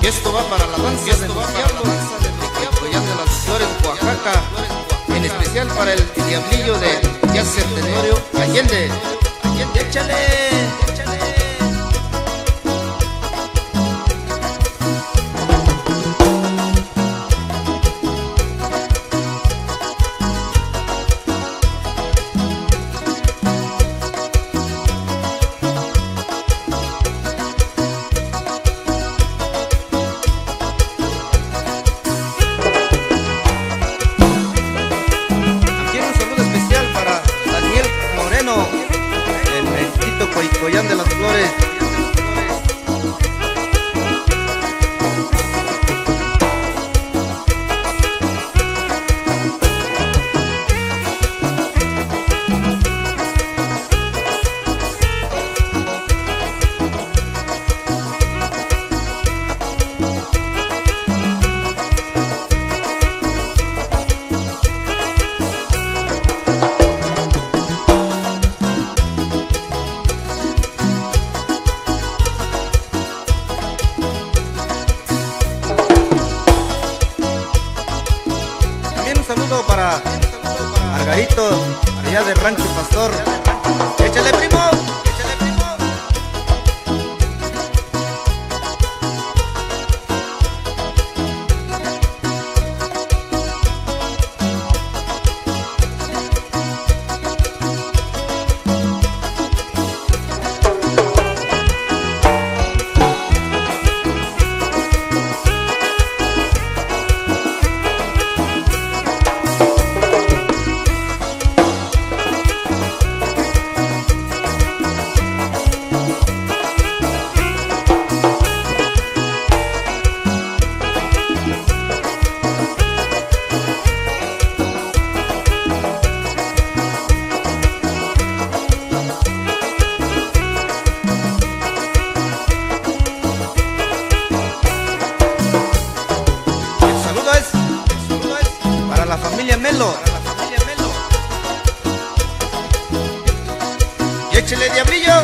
esto va para la danza de Coyán de las Flores, Oaxaca, en especial para el diablillo de Yasser Tenorio Allende. ¡Échale! Coyán de las Flores. Saludo para Margarito, allá del Rancho Pastor. ¡Échale, primo! ¡Échale, primo! La familia Melo. Y échale, diablillo.